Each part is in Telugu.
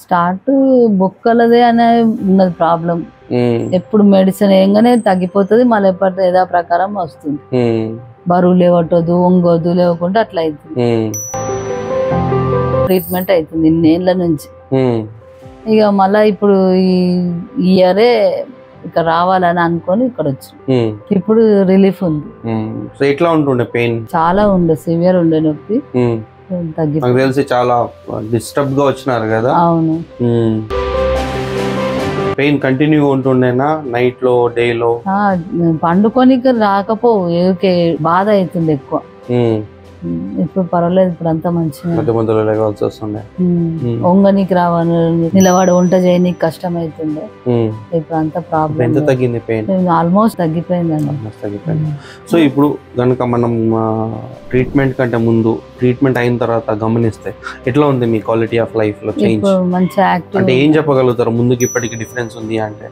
స్టార్ట్ బొక్కలదే అనే ఉన్నది ప్రాబ్లం. ఎప్పుడు మెడిసిన్ ఏంగానే తగ్గిపోతుంది, మళ్ళీ ఎప్పటి ఏదో ప్రకారం వస్తుంది. బరువు లేవటదు, ఒంగోదు, లేవకుండా అట్లా అవుతుంది. ట్రీట్మెంట్ అవుతుంది ఇన్నేళ్ల నుంచి. ఇక మళ్ళా ఇప్పుడు ఈ ఇయరే ఇక్కడ రావాలని అనుకొని ఇక్కడ వచ్చి ఇప్పుడు రిలీఫ్ ఉంది. ఎట్లా ఉంటుండే పెయిన్? చాలా ఉండే, సివియర్ ఉండే నొప్పి. తెలిసి చాలా డిస్టర్బ్ గా వచ్చినారు కదా. అవును. పెయిన్ కంటిన్యూ ఉంటుండేనా నైట్ లో డే లో? పండుకొని రాకపోవు, ఏకే బాధ అవుతుంది ఎక్కువ. ఇప్పుడు పర్వాలేదు, ఇప్పుడు అంతా మంచిగా. ఒంగనీకి రావాలి, నిలబడి వంట చేయనీకి కష్టం అవుతుండే. ఇప్పుడు అంతా ప్రాబ్లం. ఎంత తగ్గింది పెయిన్? ఆల్మోస్ట్ తగ్గిపోయింది. సో ఇప్పుడు కనుక మనం ట్రీట్మెంట్ కంటే ముందు, ట్రీట్మెంట్ అయిన తర్వాత గమనిస్తే ఎట్లా ఉంది మీ క్వాలిటీ ఆఫ్ లైఫ్ లో చేంజ్? మంచి యాక్టివ్. అంటే ఏం చెప్పగలుగుతారు ముందుకి ఇప్పటికి డిఫరెన్స్ ఉంది అంటే?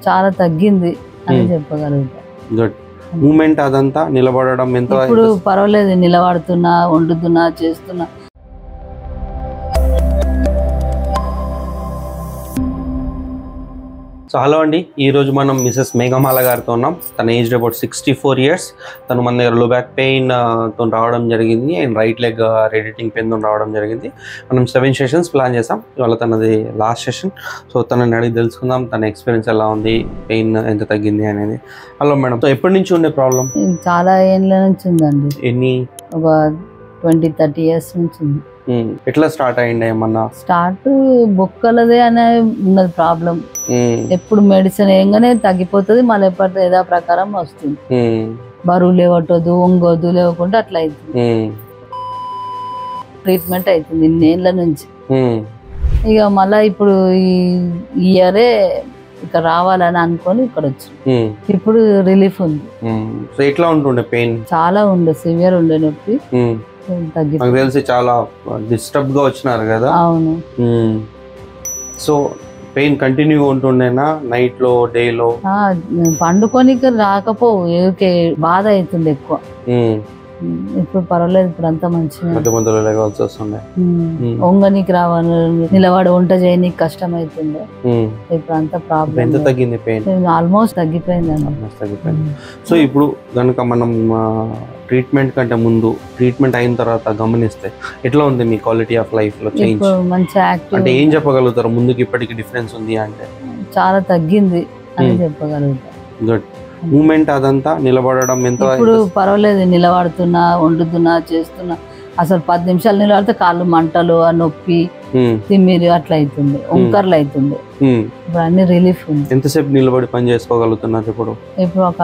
చాలా తగ్గింది అని చెప్పగలుగుతా. గుడ్. మూమెంట్ అదంతా నిలబడడం ఎంత? ఇప్పుడు పర్వాలేదు, నిలబడుతున్నా, వండుతున్నా, చేస్తున్నా. సో హలో అండి, ఈరోజు మనం మిసెస్ మేఘమాల గారితో ఉన్నాం. తన ఏజ్ అబౌట్ 64 years. తను మన దగ్గర లో బ్యాక్ పెయిన్ తో రావడం జరిగింది and right leg radiating pain తో రావడం జరిగింది. మనం 7 sessions ప్లాన్ చేసాం. ఇవాళ తనది లాస్ట్ సెషన్. సో తనని అడిగి తెలుసుకుందాం తన ఎక్స్పీరియన్స్ ఎలా ఉంది, పెయిన్ ఎంత తగ్గింది అనేది. హలో మేడం, సో ఎప్పటి నుంచి ఉండే ప్రాబ్లం? చాలా ఏళ్ళ నుంచి ఉందండి. ఎన్ని? ఒక 20-30 years నుంచి ఉంది. ఎట్లా స్టార్ట్ అయ్యింది? ఏమన్నా స్టార్ట్ బొక్కలదే అనే ఉన్నది ప్రాబ్లం. ఎప్పుడు మెడిసిన్ ఏంగానే తగ్గిపోతుంది, మళ్ళీ ఎప్పటి ఏదో ప్రకారం వస్తుంది. బరువు లేవటదు, ఒంగోదు, లేవకుండా అట్లా అవుతుంది. ట్రీట్మెంట్ అవుతుంది ఇన్నేళ్ల నుంచి. ఇక మళ్ళా ఇప్పుడు ఈ ఇయరే ఇక్కడ రావాలని అనుకొని ఇక్కడ వచ్చి ఇప్పుడు రిలీఫ్ ఉంది. ఎట్లా ఉంటుండే పెయిన్? చాలా ఉండే, సివియర్ ఉండే నొప్పి. తెలిసి చాలా డిస్టర్బ్ గా వచ్చినారు కదా. అవును. సో పెయిన్ కంటిన్యూ ఉంటుండేనా నైట్ లో డే లో? పండుకొని రాకపోవు, ఏకే బాధ అవుతుంది ఎక్కువ. ఇప్పుడు పర్వాలేదు, ఇప్పుడు అంతా మంచిగా. ఒంగనీకి రావాలి, నిలబడి వంట చేయనీకి కష్టం అవుతుండే. ఇప్పుడు అంతా ప్రాబ్లం. ఎంత తగ్గింది పెయిన్? ఆల్మోస్ట్ తగ్గిపోయింది. సో ఇప్పుడు కనుక మనం ట్రీట్మెంట్ కంటే ముందు, ట్రీట్మెంట్ అయిన తర్వాత గమనిస్తే ఎట్లా ఉంది మీ క్వాలిటీ ఆఫ్ లైఫ్ లో చేంజ్? మంచి యాక్టివ్. అంటే ఏం చెప్పగలుగుతారు ముందుకి ఇప్పటికి డిఫరెన్స్ ఉంది అంటే? చాలా తగ్గింది అని చెప్పగలుగుతా. గుడ్. మూమెంట్ అదంతా నిలబడడం ఎంత? ఇప్పుడు పర్వాలేదు, నిలబడుతున్నా, వండుతున్నా, చేస్తున్నా. అసలు 10 నిమిషాలు నిలబడితే కాళ్ళు మంటలు, ఆ నొప్పి, తిమ్మిరి అట్లా అవుతుంది, ఒంకర్లు అవుతుంది. ఇప్పుడు అన్ని రిలీఫ్ ఉంది. ఎంతసేపు నిలబడి పని చేసుకోగలుగుతున్నారు ఇప్పుడు? ఇప్పుడు ఒక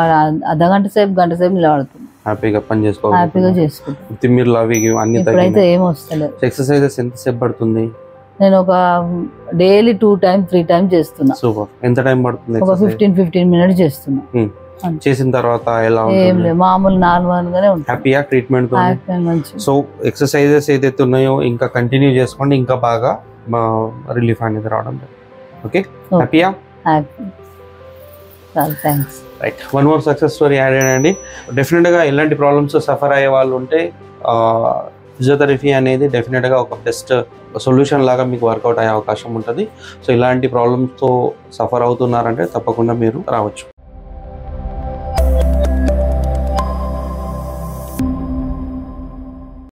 అర్ధగంట సేపు, గంట సేపు నిలబడుతుంది. హ్యాపీగా పని హ్యాపీగా చేసుకుంటాం. తిమ్మిర్లు అవి అన్ని ఇప్పుడైతే ఏం వస్తలేదు. ఎక్సర్సైజెస్ ఎంతసేపు పడుతుంది? నేను ఒక డైలీ 2 times 3 times చేస్తున్నా. సూపర్. ఎంత టైం పడుతుంది? ఒక 15 minutes చేస్తున్నా. చేసిన తర్వాత ఎలా ఏం లేదు, మామూలు నార్మల్ గానే ఉంటుంది. హ్యాపీయా ట్రీట్మెంట్ తో? సో ఎక్సర్సైజెస్ ఏదైతే ఉన్నాయో ఇంకా కంటిన్యూ చేసుకోండి, ఇంకా బాగా రిలీఫ్ అనేది రావడం. ఓకే, హ్యాపీయా? Thanks. Right, one more success story add అయ్యండి. డెఫినెట్గా ఎలాంటి ప్రాబ్లమ్స్ సఫర్ అయ్యే వాళ్ళు ఉంటే ఫిజియోథెరపీ అనేది డెఫినెట్గా ఒక బెస్ట్ సొల్యూషన్ లాగా మీకు వర్కౌట్ అయ్యే అవకాశం ఉంటుంది. సో ఇలాంటి ప్రాబ్లమ్స్తో సఫర్ అవుతున్నారంటే తప్పకుండా మీరు రావచ్చు.